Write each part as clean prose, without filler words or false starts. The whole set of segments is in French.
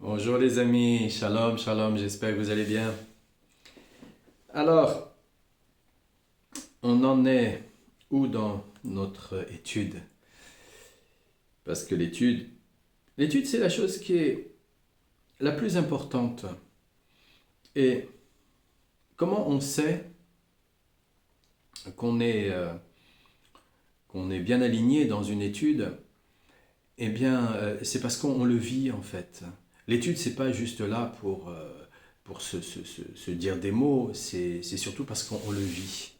Bonjour les amis, shalom, shalom, j'espère que vous allez bien. Alors, on en est où dans notre étude? Parce que l'étude c'est la chose qui est la plus importante. Et comment on sait qu'on est, qu'on est bien aligné dans une étude? Eh bien, c'est parce qu'on le vit en fait. L'étude, c'est pas juste là pour se dire des mots, c'est surtout parce qu'on le vit.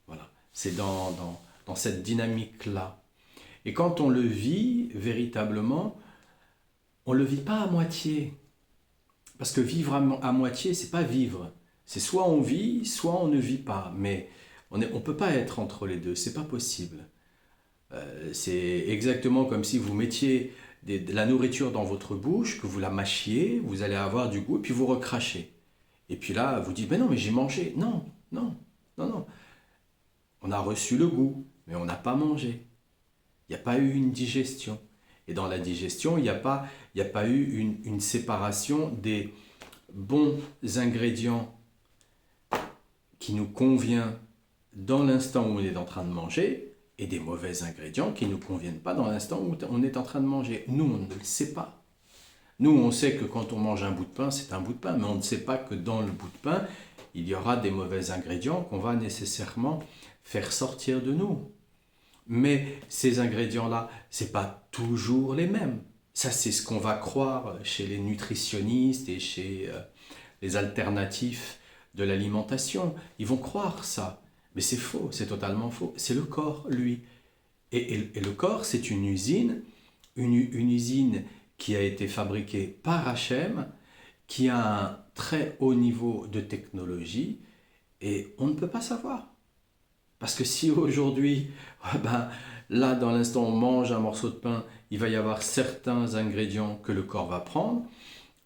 Voilà. C'est dans cette dynamique-là. Et quand on le vit véritablement, on ne le vit pas à moitié. Parce que vivre à moitié, c'est pas vivre. C'est soit on vit, soit on ne vit pas. Mais on ne peut pas être entre les deux, c'est pas possible. C'est exactement comme si vous mettiez de la nourriture dans votre bouche, que vous la mâchiez, vous allez avoir du goût, et puis vous recrachez. Et puis là, vous dites, mais non, mais j'ai mangé. Non, non, non, non. On a reçu le goût, mais on n'a pas mangé. Il n'y a pas eu une digestion. Et dans la digestion, il y a pas eu une séparation des bons ingrédients qui nous convient dans l'instant où on est en train de manger et des mauvais ingrédients qui ne nous conviennent pas dans l'instant où on est en train de manger. Nous, on ne le sait pas. Nous, on sait que quand on mange un bout de pain, c'est un bout de pain, mais on ne sait pas que dans le bout de pain, il y aura des mauvais ingrédients qu'on va nécessairement faire sortir de nous. Mais ces ingrédients-là, ce n'est pas toujours les mêmes. Ça, c'est ce qu'on va croire chez les nutritionnistes et chez les alternatifs de l'alimentation. Ils vont croire ça. Mais c'est faux, c'est totalement faux. C'est le corps, lui. Et le corps, c'est une usine qui a été fabriquée par Hachem, qui a un très haut niveau de technologie, et on ne peut pas savoir. Parce que si aujourd'hui, là dans l'instant on mange un morceau de pain, il va y avoir certains ingrédients que le corps va prendre,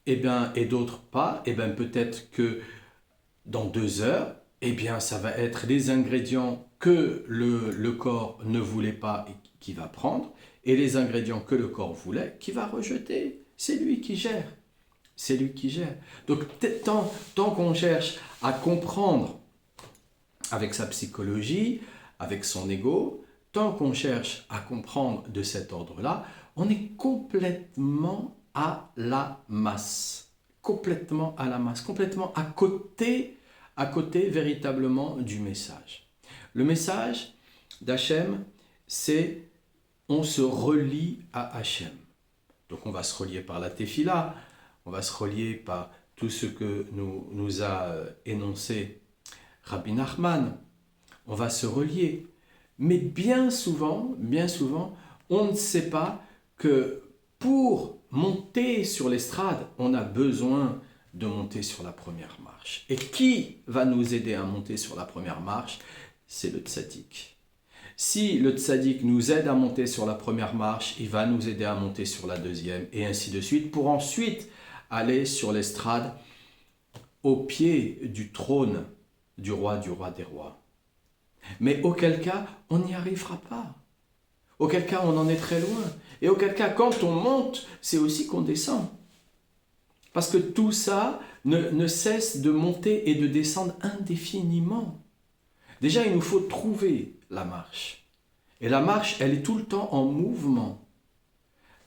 et d'autres pas, peut-être que dans 2 heures, ça va être les ingrédients que le corps ne voulait pas et qui va prendre, et les ingrédients que le corps voulait, qui va rejeter. C'est lui qui gère. C'est lui qui gère. Donc tant qu'on cherche à comprendre avec sa psychologie, avec son ego, tant qu'on cherche à comprendre de cet ordre-là, on est complètement à la masse. Complètement à la masse, complètement à côté véritablement du message. Le message d'Hachem, c'est on se relie à Hachem. Donc on va se relier par la tefila, on va se relier par tout ce que nous a énoncé Rabbi Nachman, on va se relier. Mais bien souvent, on ne sait pas que pour monter sur l'estrade, on a besoin de monter sur la première marche. Et qui va nous aider à monter sur la première marche? C'est le tzaddik. Si le tzaddik nous aide à monter sur la première marche, il va nous aider à monter sur la deuxième, et ainsi de suite, pour ensuite aller sur l'estrade au pied du trône du roi des rois. Mais auquel cas, on n'y arrivera pas. Auquel cas, on en est très loin. Et auquel cas, quand on monte, c'est aussi qu'on descend. Parce que tout ça ne cesse de monter et de descendre indéfiniment. Déjà, il nous faut trouver la marche. Et la marche, elle est tout le temps en mouvement.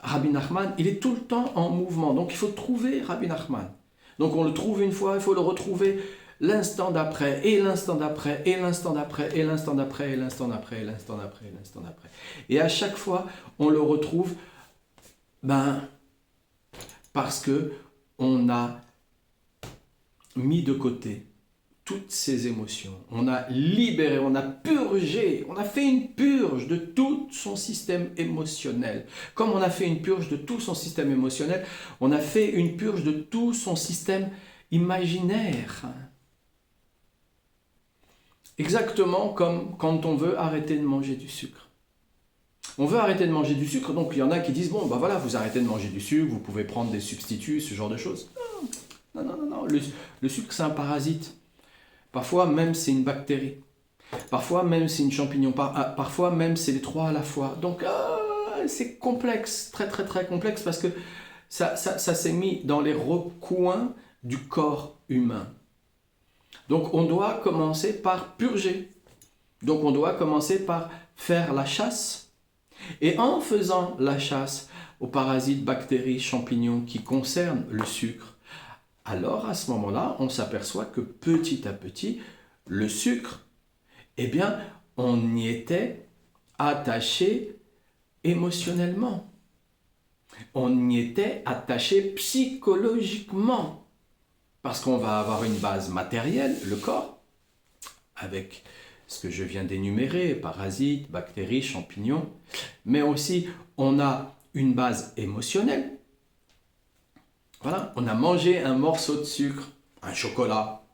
Rabbi Nachman, il est tout le temps en mouvement. Donc, il faut trouver Rabbi Nachman. Donc, on le trouve une fois, il faut le retrouver l'instant d'après, et l'instant d'après, et l'instant d'après, et l'instant d'après, et l'instant d'après, et l'instant d'après, et l'instant d'après. Et à chaque fois, on le retrouve, parce que on a mis de côté toutes ces émotions. On a libéré, on a purgé, on a fait une purge de tout son système émotionnel. Comme on a fait une purge de tout son système émotionnel, on a fait une purge de tout son système imaginaire. Exactement comme quand on veut arrêter de manger du sucre. On veut arrêter de manger du sucre, donc il y en a qui disent, bon, voilà, vous arrêtez de manger du sucre, vous pouvez prendre des substituts, ce genre de choses. Non. Le sucre, c'est un parasite. Parfois, même, c'est une bactérie. Parfois, même, c'est une champignon. Parfois, même, c'est les trois à la fois. Donc, c'est complexe, très, très, très complexe, parce que ça s'est mis dans les recoins du corps humain. Donc on doit commencer par purger. Donc on doit commencer par faire la chasse. Et en faisant la chasse aux parasites, bactéries, champignons qui concernent le sucre, alors à ce moment-là, on s'aperçoit que petit à petit, le sucre, eh bien, on y était attaché émotionnellement. On y était attaché psychologiquement. Parce qu'on va avoir une base matérielle, le corps, avec ce que je viens d'énumérer, parasites, bactéries, champignons, mais aussi on a une base émotionnelle. Voilà, on a mangé un morceau de sucre, un chocolat,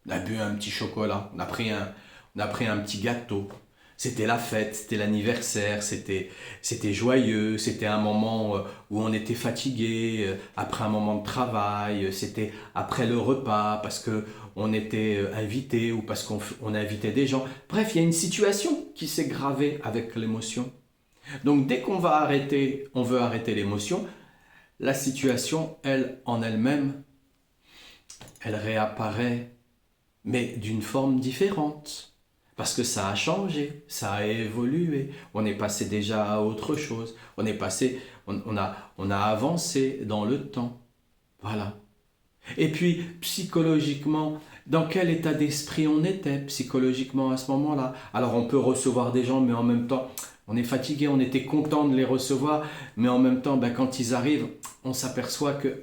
on a bu un petit chocolat, on a pris un petit gâteau. C'était la fête, c'était l'anniversaire, c'était joyeux, c'était un moment où on était fatigué, après un moment de travail, c'était après le repas, parce qu'on était invité ou parce qu'on invitait des gens. Bref, il y a une situation qui s'est gravée avec l'émotion. Donc dès qu'on va arrêter, on veut arrêter l'émotion, la situation, elle, en elle-même, elle réapparaît, mais d'une forme différente. Parce que ça a changé, ça a évolué, on est passé déjà à autre chose, on a avancé dans le temps. Voilà. Et puis, psychologiquement, dans quel état d'esprit on était psychologiquement à ce moment-là? Alors, on peut recevoir des gens, mais en même temps, on est fatigué, on était content de les recevoir, mais en même temps, quand ils arrivent, on s'aperçoit que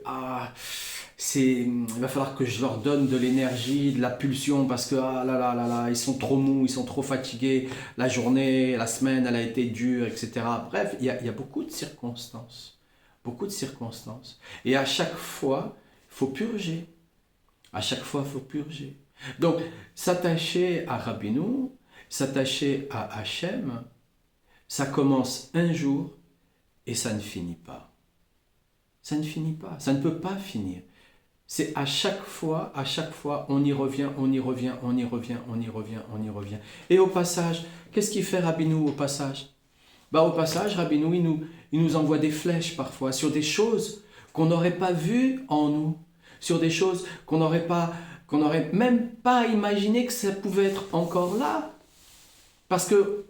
il va falloir que je leur donne de l'énergie, de la pulsion, parce que ils sont trop mous, ils sont trop fatigués, la journée, la semaine, elle a été dure, etc. Bref, il y a beaucoup de circonstances. Beaucoup de circonstances. Et à chaque fois, il faut purger. À chaque fois, il faut purger. Donc, s'attacher à Rabbeinu, s'attacher à Hachem, ça commence un jour et ça ne finit pas. Ça ne finit pas, ça ne peut pas finir. C'est à chaque fois, on y revient, on y revient, on y revient, on y revient, on y revient. Et au passage, qu'est-ce qu'il fait Rabbeinu au passage? Au passage, Rabbeinu, il nous envoie des flèches parfois sur des choses qu'on n'aurait pas vues en nous, sur des choses qu'on n'aurait même pas imaginé que ça pouvait être encore là. Parce que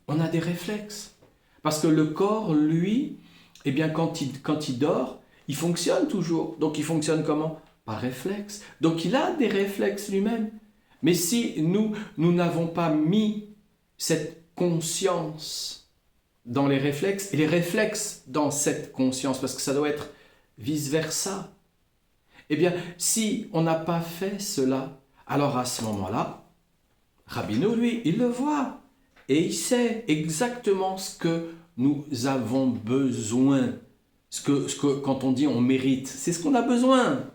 on a des réflexes. Parce que le corps, lui, eh bien, quand il dort, il fonctionne toujours. Donc il fonctionne comment? Par réflexe. Donc il a des réflexes lui-même. Mais si nous n'avons pas mis cette conscience dans les réflexes, et les réflexes dans cette conscience, parce que ça doit être vice-versa, eh bien, si on n'a pas fait cela, alors à ce moment-là, Rabbeinu, lui, il le voit. Et il sait exactement ce que nous avons besoin. Quand on dit on mérite, c'est ce qu'on a besoin.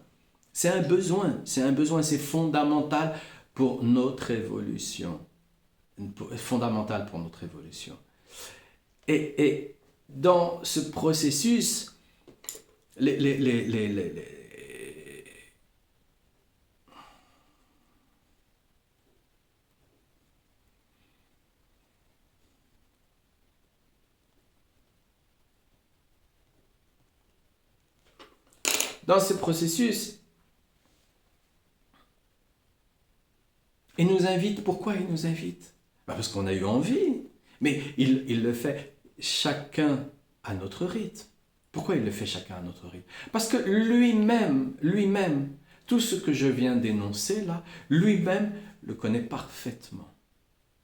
C'est un besoin, c'est fondamental pour notre évolution. Fondamental pour notre évolution. Et dans ce processus, dans ce processus, il nous invite. Pourquoi il nous invite? Parce qu'on a eu envie. Mais il le fait chacun à notre rythme. Pourquoi il le fait chacun à notre rythme? Parce que lui-même, tout ce que je viens d'énoncer là, lui-même le connaît parfaitement.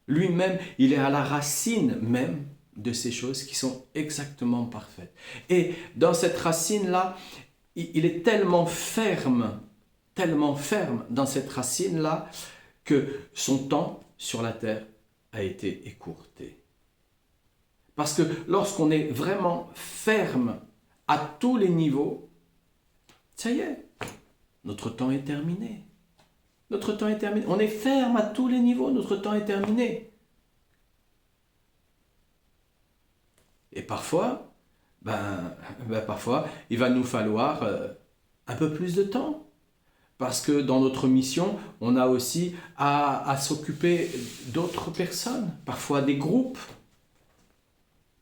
Lui-même, il est à la racine même de ces choses qui sont exactement parfaites. Et dans cette racine-là, il est tellement ferme dans cette racine-là, que son temps sur la terre a été écourté. Parce que lorsqu'on est vraiment ferme à tous les niveaux, ça y est, notre temps est terminé. Notre temps est terminé. On est ferme à tous les niveaux, notre temps est terminé. Et parfois, parfois, il va nous falloir un peu plus de temps. Parce que dans notre mission, on a aussi à s'occuper d'autres personnes, parfois des groupes,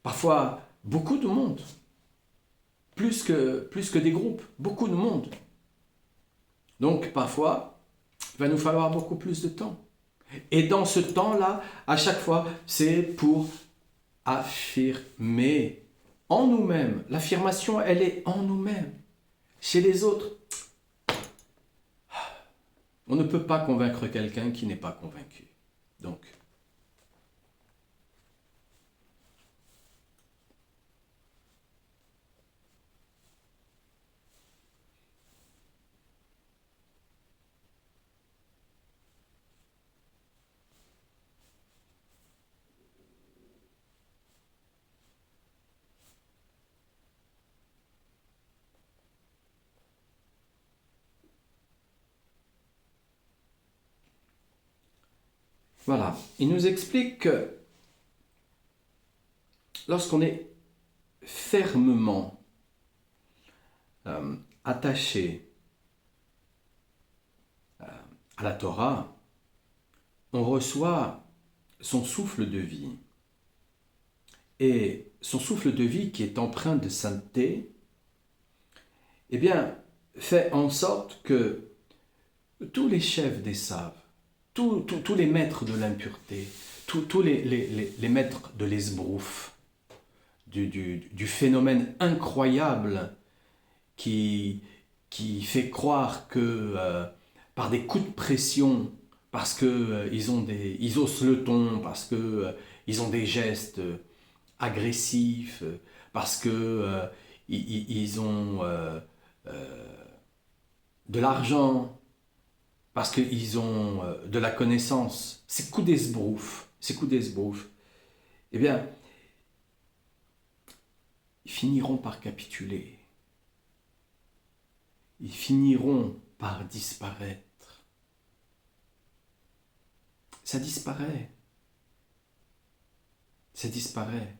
parfois beaucoup de monde. plus que des groupes, beaucoup de monde. Donc parfois, il va nous falloir beaucoup plus de temps. Et dans ce temps-là, à chaque fois, c'est pour affirmer en nous-mêmes. L'affirmation, elle est en nous-mêmes. Chez les autres, on ne peut pas convaincre quelqu'un qui n'est pas convaincu. Donc, voilà. Il nous explique que lorsqu'on est fermement attaché à la Torah, on reçoit son souffle de vie. Et son souffle de vie qui est empreint de sainteté, eh bien, fait en sorte que tous les chefs des saves, tous les maîtres de l'impureté, tous les maîtres de l'esbrouf, du phénomène incroyable qui fait croire que par des coups de pression, parce que ils haussent le ton, parce que ils ont des gestes agressifs, parce que ils ont de l'argent, parce qu'ils ont de la connaissance, ces coups d'esbrouf, eh bien, ils finiront par capituler. Ils finiront par disparaître. Ça disparaît. Ça disparaît.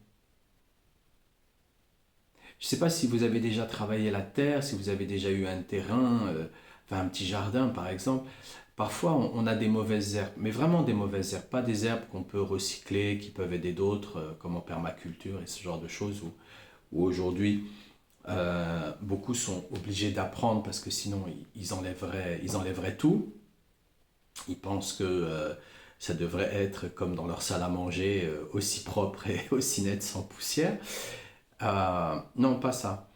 Je ne sais pas si vous avez déjà travaillé la terre, si vous avez déjà eu un terrain, un petit jardin par exemple. Parfois on a des mauvaises herbes, mais vraiment des mauvaises herbes, pas des herbes qu'on peut recycler, qui peuvent aider d'autres, comme en permaculture et ce genre de choses, où aujourd'hui beaucoup sont obligés d'apprendre parce que sinon ils enlèveraient tout. Ils pensent que ça devrait être comme dans leur salle à manger, aussi propre et aussi net, sans poussière. Non, pas ça.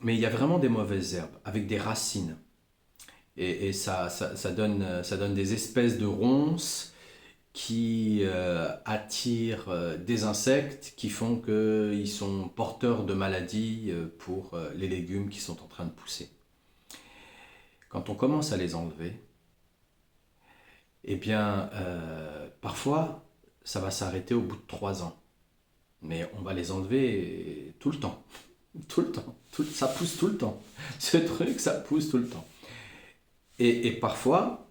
Mais il y a vraiment des mauvaises herbes avec des racines. Et ça donne des espèces de ronces qui attirent des insectes qui font qu'ils sont porteurs de maladies pour les légumes qui sont en train de pousser. Quand on commence à les enlever, eh bien, parfois, ça va s'arrêter au bout de 3 ans. Mais on va les enlever tout le temps. Tout le temps. Ça pousse tout le temps. Ce truc, ça pousse tout le temps. Et parfois,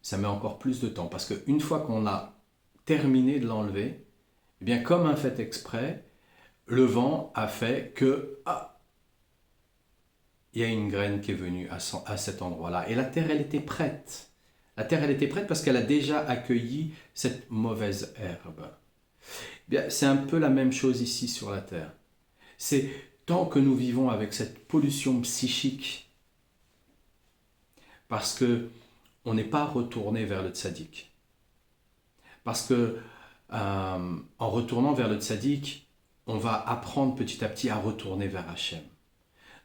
ça met encore plus de temps. Parce qu'une fois qu'on a terminé de l'enlever, eh bien, comme un fait exprès, le vent a fait que il y a une graine qui est venue à cet endroit-là. Et la terre, elle était prête. La terre, elle était prête parce qu'elle a déjà accueilli cette mauvaise herbe. Bien, c'est un peu la même chose ici sur la terre. C'est tant que nous vivons avec cette pollution psychique, parce que on n'est pas retourné vers le tzaddik. Parce que en retournant vers le tzaddik, on va apprendre petit à petit à retourner vers Hachem.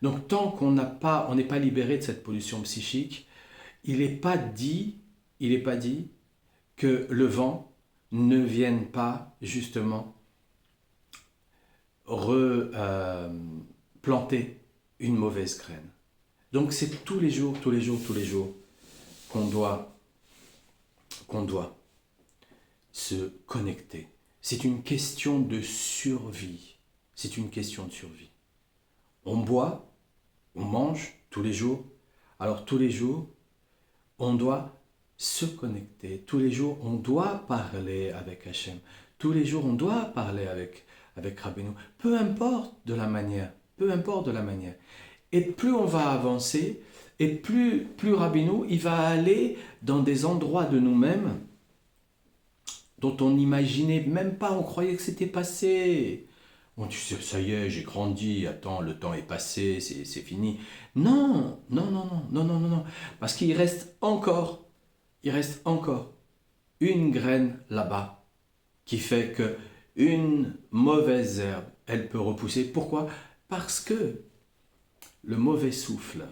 Donc tant qu'on n'est pas libéré de cette pollution psychique, il n'est pas dit que le vent ne vienne pas justement replanter une mauvaise graine. Donc c'est tous les jours qu'on doit se connecter. C'est une question de survie. C'est une question de survie. On boit, on mange tous les jours. Alors tous les jours, on doit se connecter. Tous les jours, on doit parler avec Hachem. Tous les jours, on doit parler avec Rabbeinu. Peu importe de la manière. Et plus on va avancer, et plus Rabbeinu, il va aller dans des endroits de nous-mêmes dont on n'imaginait même pas, on croyait que c'était passé. On dit, ça y est, j'ai grandi, attends, le temps est passé, c'est fini. Non, non, non, non, non, non, non, non. Parce il reste encore une graine là-bas qui fait que une mauvaise herbe, elle peut repousser. Pourquoi? Parce que le mauvais souffle,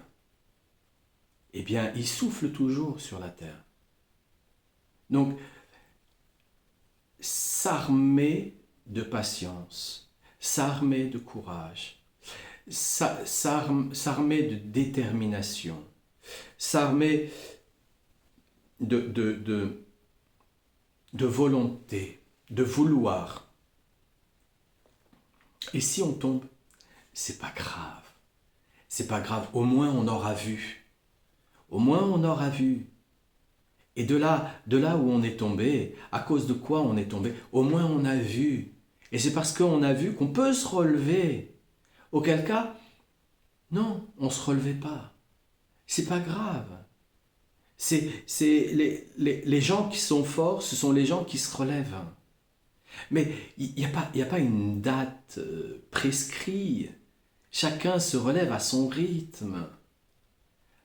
eh bien, il souffle toujours sur la terre. Donc, s'armer de patience, s'armer de courage, s'armer de détermination, s'armer de volonté, de vouloir. Et si on tombe, c'est pas grave. C'est pas grave. Au moins on aura vu. Au moins on aura vu. Et de là où on est tombé, à cause de quoi on est tombé, au moins on a vu. Et c'est parce qu'on a vu qu'on peut se relever. Auquel cas, non, on ne se relevait pas. C'est pas grave. Les gens qui sont forts, ce sont les gens qui se relèvent. Mais il n'y a pas une date prescrite. Chacun se relève à son rythme.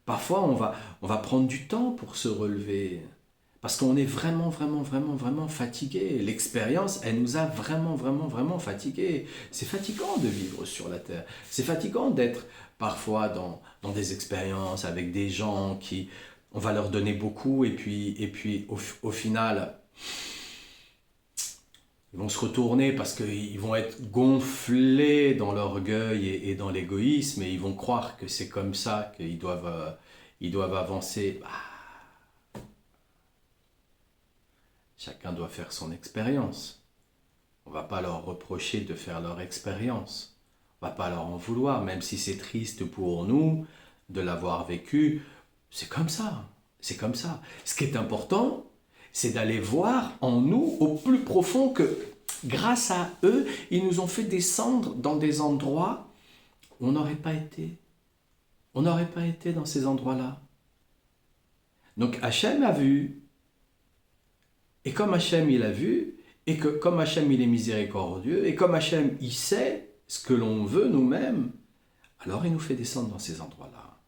Parfois, on va prendre du temps pour se relever. Parce qu'on est vraiment, vraiment, vraiment, vraiment fatigué. L'expérience, elle nous a vraiment, vraiment, vraiment fatigués. C'est fatigant de vivre sur la Terre. C'est fatigant d'être parfois dans des expériences avec des gens qui, on va leur donner beaucoup et puis au final, ils vont se retourner parce qu'ils vont être gonflés dans l'orgueil et dans l'égoïsme et ils vont croire que c'est comme ça ils doivent avancer. Chacun doit faire son expérience. On ne va pas leur reprocher de faire leur expérience. On ne va pas leur en vouloir, même si c'est triste pour nous de l'avoir vécu. C'est comme ça. C'est comme ça. Ce qui est important, c'est d'aller voir en nous, au plus profond, que grâce à eux, ils nous ont fait descendre dans des endroits où on n'aurait pas été. On n'aurait pas été dans ces endroits-là. Donc Hachem a vu. Et comme Hachem il a vu, et que comme Hachem il est miséricordieux, et comme Hachem il sait ce que l'on veut nous-mêmes, alors il nous fait descendre dans ces endroits-là.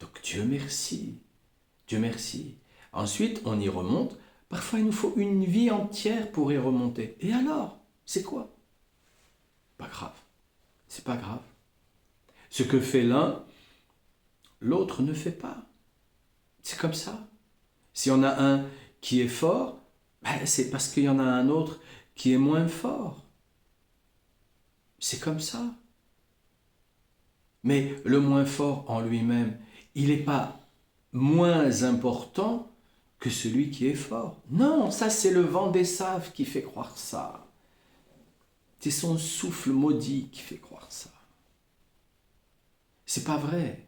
Donc Dieu merci. Dieu merci. Ensuite, on y remonte. Parfois, il nous faut une vie entière pour y remonter. Et alors, c'est quoi? Pas grave. C'est pas grave. Ce que fait l'un, l'autre ne fait pas. C'est comme ça. Si on a un qui est fort, c'est parce qu'il y en a un autre qui est moins fort. C'est comme ça. Mais le moins fort en lui-même, il n'est pas moins important que celui qui est fort. Non, ça c'est le vent des saves qui fait croire ça. C'est son souffle maudit qui fait croire ça. C'est pas vrai.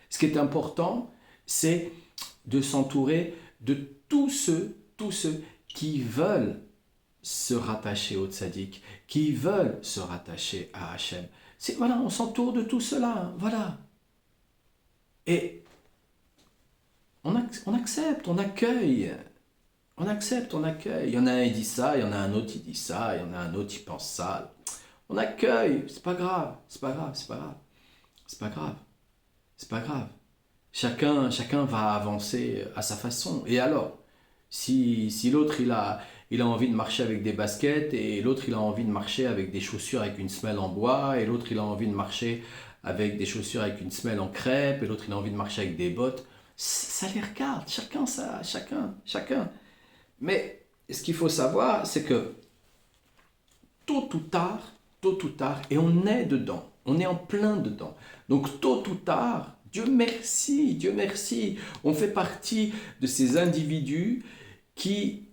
Ce qui est important, c'est de s'entourer de tous ceux qui veulent se rattacher au tzaddik, qui veulent se rattacher à Hachem. Voilà, on s'entoure de tout cela, voilà. Et on accepte, on accueille. On accepte, on accueille. Il y en a un qui dit ça, il y en a un autre qui dit ça, il y en a un autre qui pense ça. On accueille, c'est pas grave, c'est pas grave, c'est pas grave. C'est pas grave, c'est pas grave. Chacun va avancer à sa façon. Et alors, si l'autre il a envie de marcher avec des baskets, et l'autre il a envie de marcher avec des chaussures avec une semelle en bois, et l'autre il a envie de marcher avec des chaussures avec une semelle en crêpe, et l'autre il a envie de marcher avec des bottes, ça les regarde, chacun. Mais ce qu'il faut savoir, c'est que tôt ou tard, et on est dedans, on est en plein dedans. Donc tôt ou tard, Dieu merci, on fait partie de ces individus qui,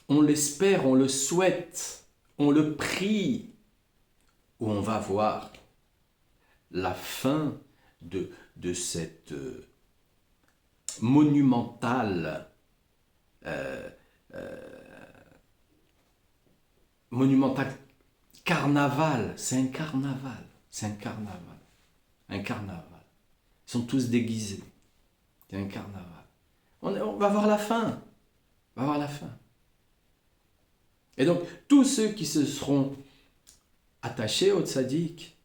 on l'espère, on le souhaite, on le prie, où on va voir la fin de cette monumentale carnaval. C'est un carnaval. Un carnaval. Ils sont tous déguisés. C'est un carnaval. On va voir la fin. On va voir la fin. Et donc, tous ceux qui se seront attaché au tzaddik,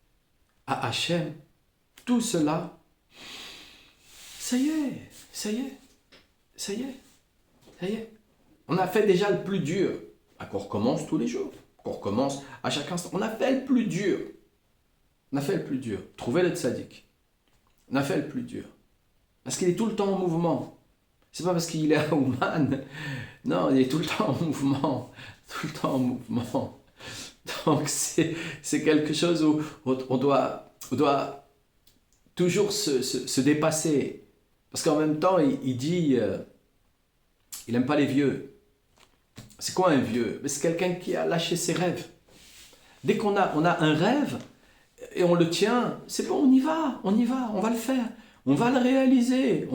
à Hachem, tout cela, ça y est, ça y est, ça y est, ça y est. On a fait déjà le plus dur. Qu'on recommence tous les jours, qu'on recommence à chaque instant. On a fait le plus dur. On a fait le plus dur. Trouver le tzaddik. On a fait le plus dur. Parce qu'il est tout le temps en mouvement. C'est pas parce qu'il est à Ouman. Non, il est tout le temps en mouvement. Tout le temps en mouvement. Donc c'est quelque chose où on doit toujours se dépasser. Parce qu'en même temps, il dit, il n'aime pas les vieux. C'est quoi un vieux? C'est quelqu'un qui a lâché ses rêves. Dès qu'on a un rêve et on le tient, c'est bon, on va le faire. On va le réaliser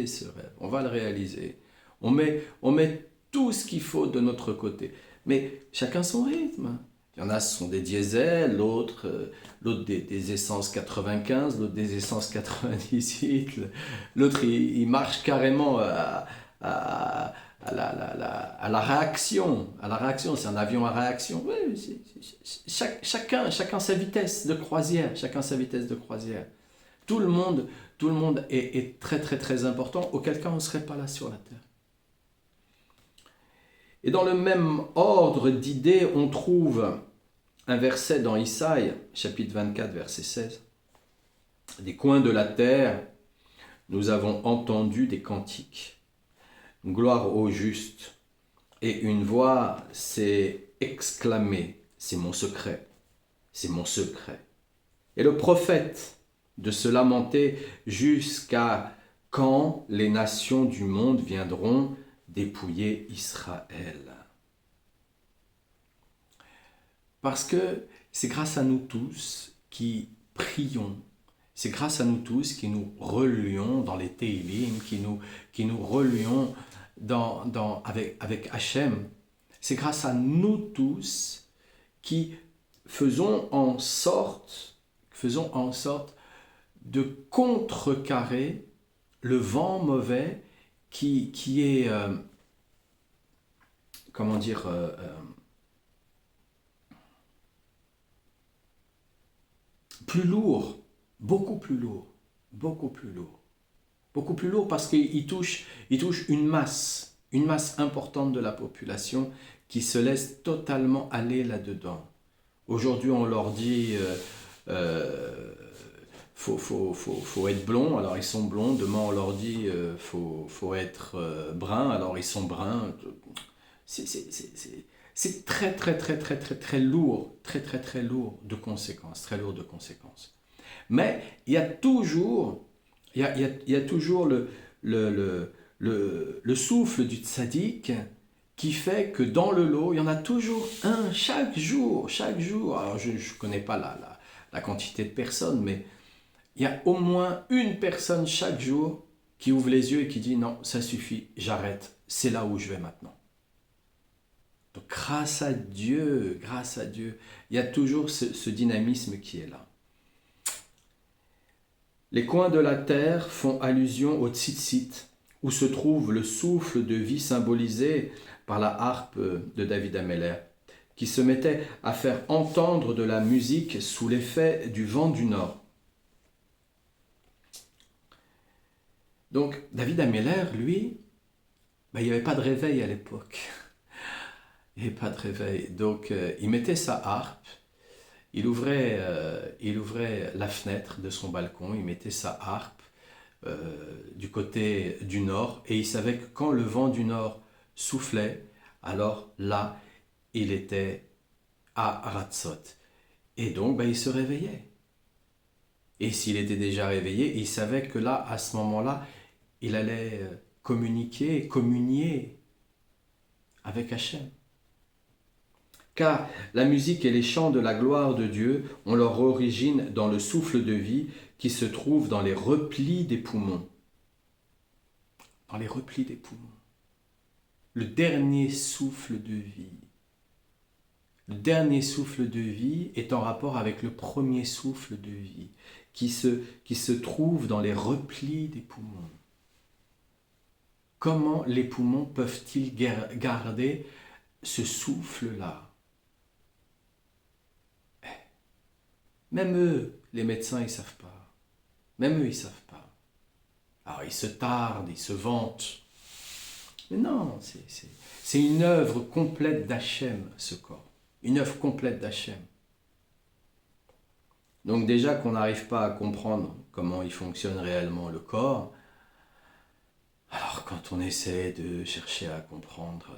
ce rêve, on va le réaliser. On met tout ce qu'il faut de notre côté. Mais chacun son rythme. Il y en a, ce sont des diesels, l'autre des essences 95, l'autre des essences 98, l'autre il marche carrément à la réaction. C'est un avion à réaction. Oui, chacun sa vitesse de croisière. Tout le monde est très très très important, auquel cas on ne serait pas là sur la terre. Et dans le même ordre d'idées, on trouve un verset dans Isaïe, chapitre 24, verset 16. Des coins de la terre, nous avons entendu des cantiques. Gloire au juste. Et une voix s'est exclamée, c'est mon secret, c'est mon secret. Et le prophète de se lamenter jusqu'à quand les nations du monde viendront dépouiller Israël. Parce que c'est grâce à nous tous qui prions, c'est grâce à nous tous qui nous relions dans les Teilim, qui nous relions avec Hachem. C'est grâce à nous tous qui faisons en sorte de contrecarrer le vent mauvais qui est, plus lourd, beaucoup plus lourd parce qu'il touche une masse importante de la population qui se laisse totalement aller là-dedans. Aujourd'hui, on leur dit faut être blond, alors ils sont blonds. Demain, on leur dit faut être brun, alors ils sont bruns. C'est très très très très très très lourd, très lourd de conséquences, Mais il y a toujours le souffle du tzaddik qui fait que dans le lot, il y en a toujours un chaque jour. Alors je ne connais pas la quantité de personnes, mais il y a au moins une personne chaque jour qui ouvre les yeux et qui dit non, ça suffit, j'arrête, c'est là où je vais maintenant. Donc grâce à Dieu, il y a toujours ce dynamisme qui est là. Les coins de la terre font allusion au tzitzit, où se trouve le souffle de vie symbolisé par la harpe de David Ameller, qui se mettait à faire entendre de la musique sous l'effet du vent du nord. Donc David Ameller, lui, il n'y avait pas de réveil à l'époque. Il n'y avait pas de réveil. Donc il mettait sa harpe, il ouvrait la fenêtre de son balcon, il mettait sa harpe du côté du nord, et il savait que quand le vent du nord soufflait, alors là, il était à Ratzot. Et donc, il se réveillait. Et s'il était déjà réveillé, il savait que là, à ce moment-là, il allait communier avec Hachem. Car la musique et les chants de la gloire de Dieu ont leur origine dans le souffle de vie qui se trouve dans les replis des poumons. Dans les replis des poumons. Le dernier souffle de vie. Le dernier souffle de vie est en rapport avec le premier souffle de vie qui se trouve dans les replis des poumons. Comment les poumons peuvent-ils garder ce souffle-là? Même eux, les médecins, ils ne savent pas. Même eux, ils ne savent pas. Alors, ils se tardent, ils se vantent. Mais non, c'est une œuvre complète d'Hachem, ce corps. Une œuvre complète d'Hachem. Donc déjà qu'on n'arrive pas à comprendre comment il fonctionne réellement le corps, alors quand on essaie de chercher à comprendre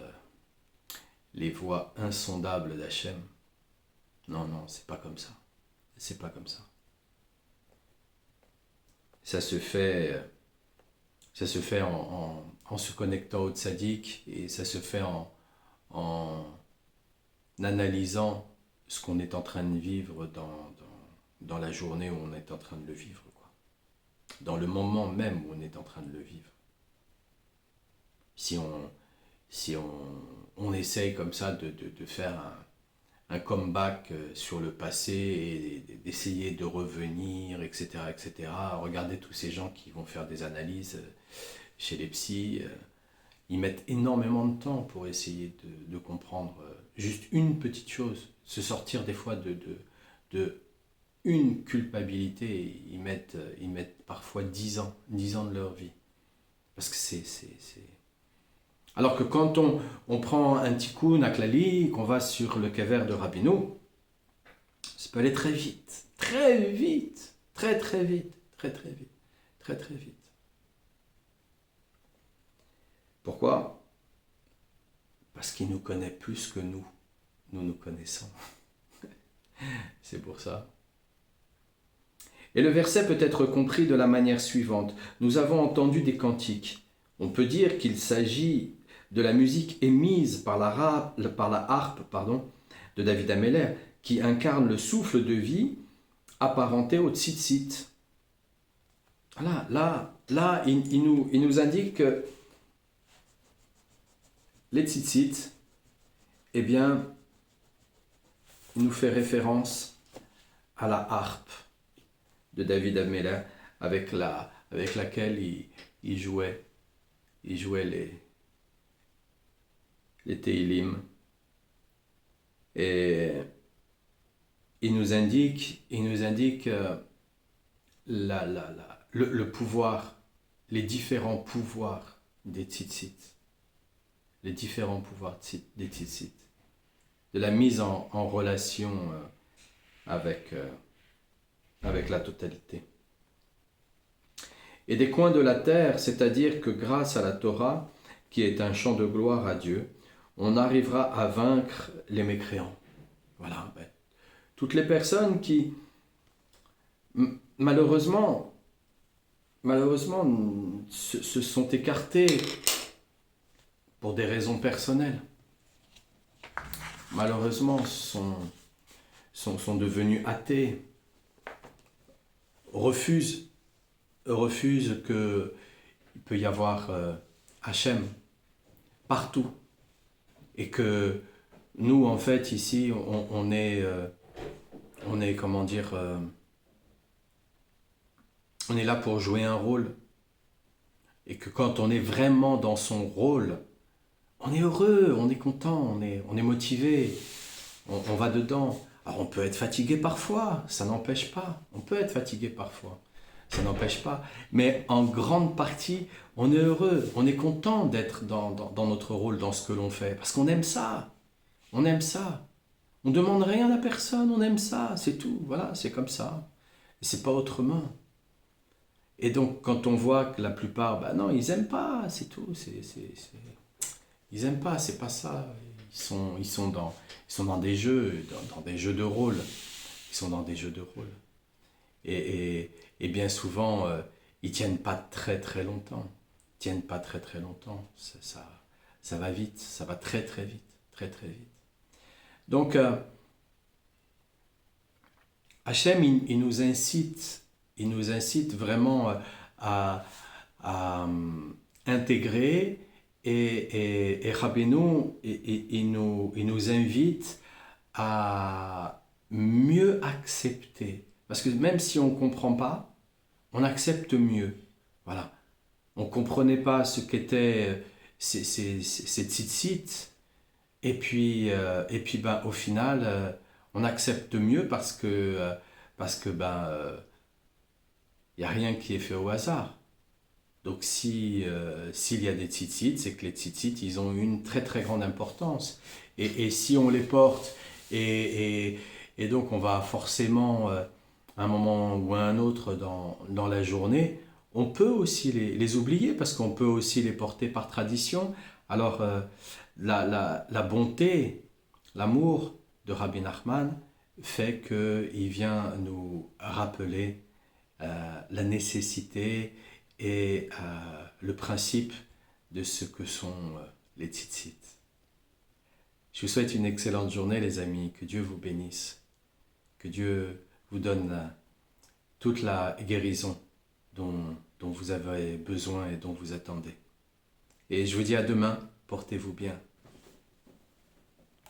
les voies insondables d'Hachem, non, c'est pas comme ça. C'est pas comme ça. Ça se fait en se connectant au tzaddik et ça se fait en analysant ce qu'on est en train de vivre dans la journée où on est en train de le vivre, quoi. Dans le moment même où on est en train de le vivre. Si on essaye comme ça de faire un comeback sur le passé et d'essayer de revenir, etc., etc. Regardez tous ces gens qui vont faire des analyses chez les psys. Ils mettent énormément de temps pour essayer de comprendre juste une petite chose, se sortir des fois de une culpabilité. Ils mettent parfois 10 ans de leur vie. Parce que c'est... Alors que quand on prend un tikkun à Klali, qu'on va sur le kever de Rabbeinu, ça peut aller très vite, très vite, très très vite, très très vite, très très vite. Pourquoi ? Parce qu'il nous connaît plus que nous nous connaissons. C'est pour ça. Et le verset peut être compris de la manière suivante. Nous avons entendu des cantiques. On peut dire qu'il s'agit de la musique émise par la harpe de David Ameller, qui incarne le souffle de vie apparenté au tzitzit. Là, il nous indique que les tzitzit, eh bien, il nous fait référence à la harpe de David Ameller avec laquelle il jouait les Teilim. Et il nous indique le pouvoir, les différents pouvoirs des tzitzit, les différents pouvoirs des tzitzit, de la mise en relation avec la totalité. Et des coins de la terre, c'est-à-dire que grâce à la Torah, qui est un chant de gloire à Dieu, on arrivera à vaincre les mécréants. Voilà. Toutes les personnes qui, malheureusement, se sont écartées pour des raisons personnelles. Malheureusement, sont devenus athées, refusent qu'il peut y avoir Hachem partout. Et que nous, en fait, ici, on est comment dire, on est là pour jouer un rôle. Et que quand on est vraiment dans son rôle, on est heureux, on est content, on est motivé, on va dedans. Alors on peut être fatigué parfois, ça n'empêche pas. On peut être fatigué parfois, ça n'empêche pas. Mais en grande partie, on est heureux, on est content d'être dans notre rôle, dans ce que l'on fait. Parce qu'on aime ça. On aime ça. On ne demande rien à personne, on aime ça, c'est tout. Voilà, c'est comme ça. Et c'est pas autrement. Et donc, quand on voit que la plupart, non, ils n'aiment pas, c'est tout. Ils n'aiment pas, c'est pas ça. Ils sont dans des jeux, dans des jeux de rôle. Ils sont dans des jeux de rôle. Et bien souvent, ils tiennent pas très très longtemps. Ils tiennent pas très très longtemps. Ça va vite, ça va très très vite, très très vite. Donc, Hachem, il nous incite vraiment à intégrer et Rabbeinu, il nous invite à mieux accepter. Parce que même si on ne comprend pas, on accepte mieux. Voilà. On ne comprenait pas ce qu'étaient ces tzitzit. Et puis au final, on accepte mieux parce que parce que il n'y a rien qui est fait au hasard. Donc s'il y a des tzitzit, c'est que les tzitzit, ils ont une très très grande importance. Et si on les porte, et donc on va forcément, à un moment ou à un autre dans la journée, on peut aussi les oublier, parce qu'on peut aussi les porter par tradition. Alors la bonté, l'amour de Rabbi Nachman fait qu'il vient nous rappeler la nécessité et le principe de ce que sont les tzitzit. Je vous souhaite une excellente journée, les amis. Que Dieu vous bénisse. Que Dieu vous donne toute la guérison dont vous avez besoin et dont vous attendez. Et je vous dis à demain. Portez-vous bien.